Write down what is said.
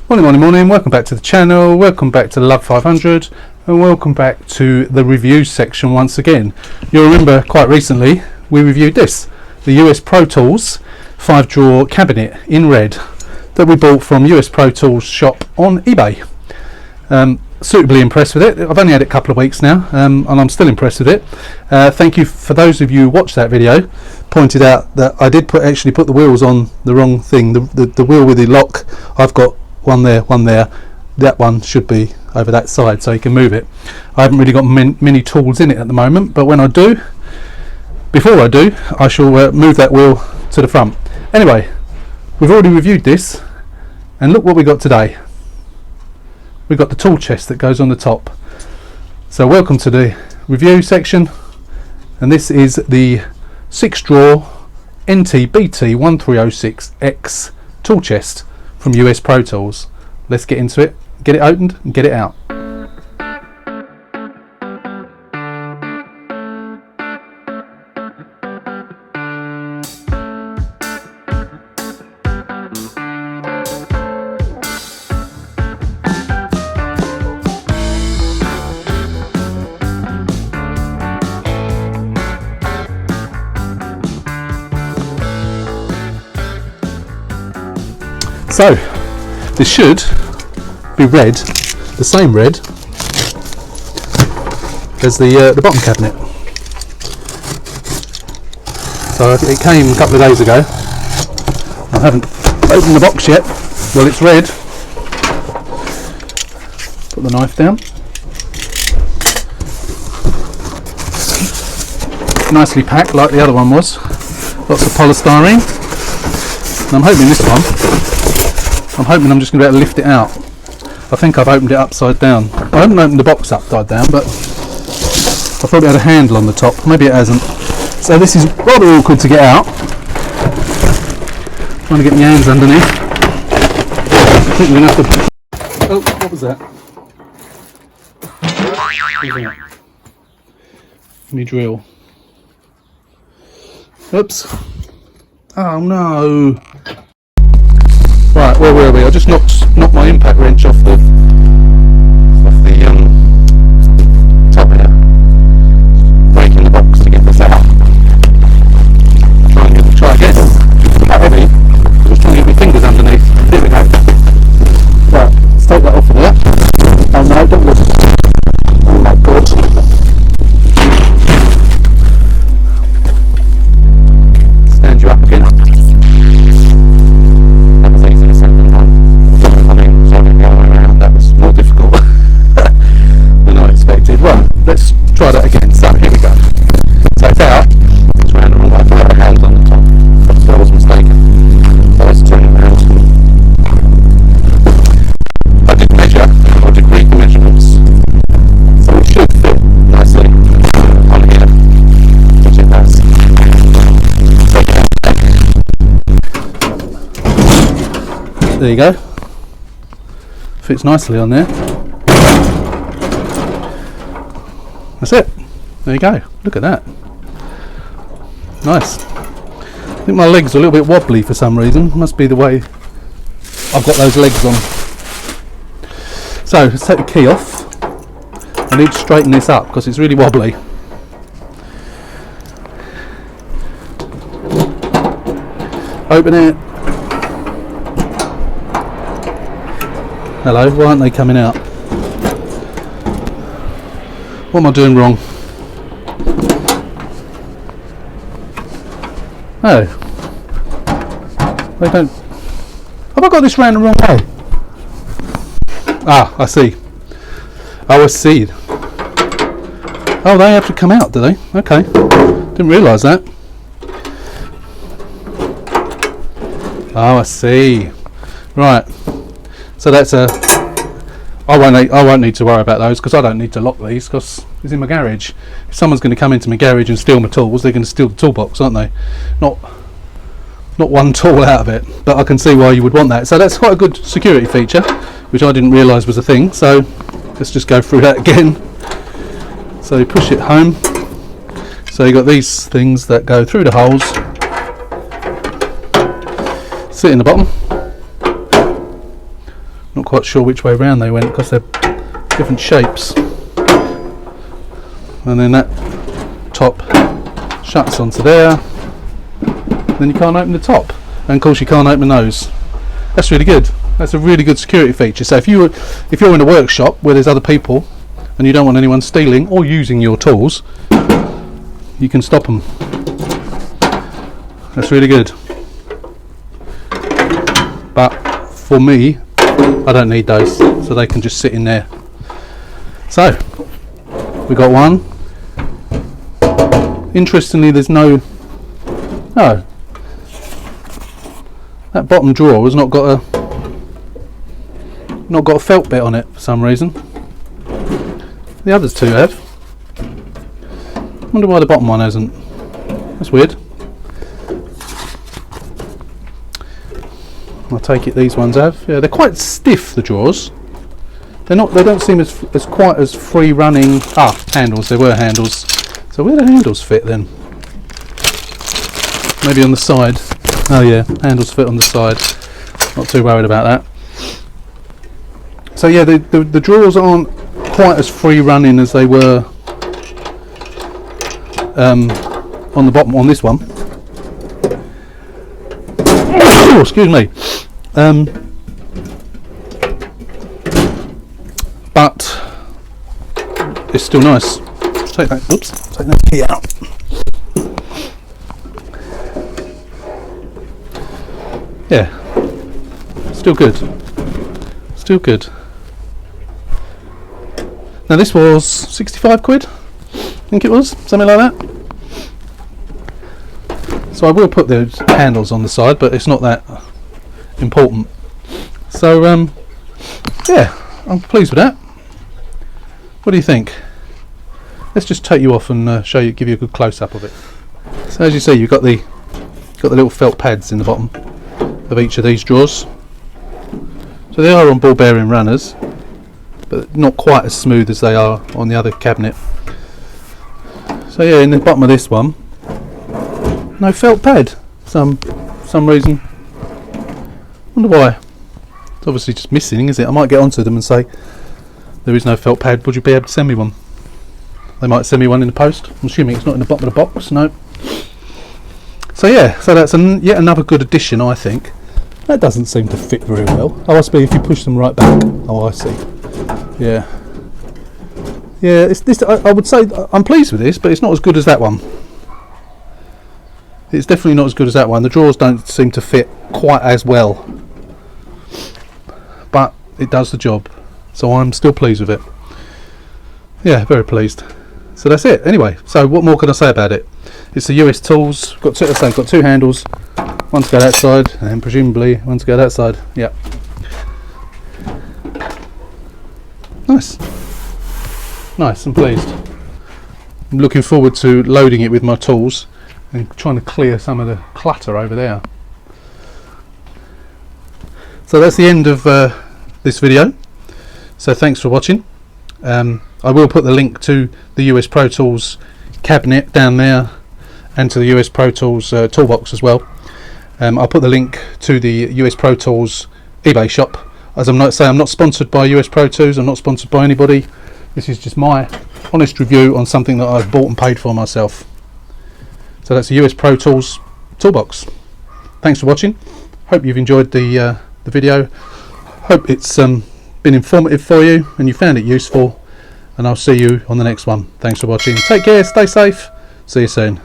Morning, welcome back to the channel, welcome back to the Love 500 and welcome back to the reviews section once again. You'll remember quite recently we reviewed this, the USPROTOOLS 5-drawer cabinet in red that we bought from USPROTOOLS shop on eBay. Suitably impressed with it. I've only had it a couple of weeks now and I'm still impressed with it. Thank you for those of you who watched that video. Pointed out that I did actually put the wheels on the wrong thing, the wheel with the lock. I've got one there, that one should be over that side so you can move it. I haven't really got many tools in it at the moment, but when I do, before I do, I shall move that wheel to the front. Anyway, we've already reviewed this and look what we got today. We've got the tool chest that goes on the top. So welcome to the review section, and this is the 6-drawer NT-BT 1306X tool chest from USPROTOOLS. Let's get into it, get it opened and get it out. So this should be red, the same red as the bottom cabinet. So it came a couple of days ago. I haven't opened the box yet. Well, it's red. Put the knife down. Nicely packed like the other one was. Lots of polystyrene. And I'm hoping this one, I'm just going to be able to lift it out. I think I've opened it upside down. I haven't opened the box upside down, but I thought it had a handle on the top. Maybe it hasn't. So this is rather awkward to get out. Trying to get my hands underneath. I think we're going to have to... Oh, what was that? Let me drill. Oops. Oh no. Right, where were we? I just knocked my impact wrench off the top here. Breaking the box to get this out. Try again. It's quite heavy. I'm just trying to get my fingers underneath. There we go. Right, let's take that off of there. Oh no, don't look. Oh my god. Stand you up again. Let's try that again. So here we go. So it's out. It's round the wrong way. I have a hand on the top. So I was mistaken. So let's turn it around. I did measure. I did read the measurements. So it should fit nicely on here. Which it does. There you go. Fits nicely on there. That's it. There you go. Look at that. Nice. I think my legs are a little bit wobbly for some reason. Must be the way I've got those legs on. So let's take the key off. I need to straighten this up because it's really wobbly. Open it. Hello, why aren't they coming out? What am I doing wrong? Oh. They don't... Have I got this round the wrong way? Ah, I see. Oh, I see. Oh, they have to come out, do they? Okay. Didn't realise that. Oh, I see. Right. So that's a... I won't need to worry about those because I don't need to lock these because it's in my garage. If someone's going to come into my garage and steal my tools, they're going to steal the toolbox, aren't they? Not one tool out of it, but I can see why you would want that. So that's quite a good security feature, which I didn't realise was a thing. So let's just go through that again. So you push it home. So you've got these things that go through the holes, sit in the bottom, Not quite sure which way around they went because they're different shapes. And then that top shuts onto there. Then you can't open the top, and of course you can't open those. That's really good. That's a really good security feature. So if you're in a workshop where there's other people and you don't want anyone stealing or using your tools, you can stop them. That's really good. But for me, I don't need those, so they can just sit in there. So we got one. Interestingly, there's no. That bottom drawer has not got a felt bit on it for some reason. The others two have. Wonder why the bottom one hasn't. That's weird. I take it these ones have. Yeah, they're quite stiff, the drawers. They don't seem as quite as free running. Handles. There were handles. So where do handles fit then? Maybe on the side. Oh yeah, handles fit on the side. Not too worried about that. So yeah, the drawers aren't quite as free running as they were on the bottom on this one. Oh, excuse me. But it's still nice. Take that key out. Yeah, still good. Still good. Now this was 65 quid, I think it was, something like that. So I will put the handles on the side, but it's not that important. So yeah, I'm pleased with that. What do you think? Let's just take you off and give you a good close-up of it. So as you see, you've got the little felt pads in the bottom of each of these drawers. So they are on ball bearing runners, but not quite as smooth as they are on the other cabinet. So yeah, in the bottom of this one, no felt pad. Some reason. Wonder why. It's obviously just missing, is it? I might get onto them and say there is no felt pad. Would you be able to send me one? They might send me one in the post. I'm assuming it's not in the bottom of the box. No. So yeah, so that's yet another good addition, I think. That doesn't seem to fit very well. Oh, I see, if you push them right back. Oh, I see. Yeah. Yeah, it's this. I would say I'm pleased with this, but it's not as good as that one. It's definitely not as good as that one. The drawers don't seem to fit quite as well, but it does the job. So I'm still pleased with it. Yeah, very pleased. So that's it. Anyway, so what more can I say about it? It's the US Tools. Got two handles. One to go that side, and presumably one to go that side. Yep. Nice. Nice, I'm pleased. I'm looking forward to loading it with my tools and trying to clear some of the clutter over there. So that's the end of this video. So thanks for watching. I will put the link to the US Pro Tools cabinet down there and to the US Pro Tools toolbox as well. I'll put the link to the US Pro Tools eBay shop. As I'm not sponsored by US Pro Tools, I'm not sponsored by anybody. This is just my honest review on something that I've bought and paid for myself. So that's the US Pro Tools toolbox. Thanks for watching. Hope you've enjoyed the video. Hope it's been informative for you and you found it useful. And I'll see you on the next one. Thanks for watching. Take care, stay safe. See you soon.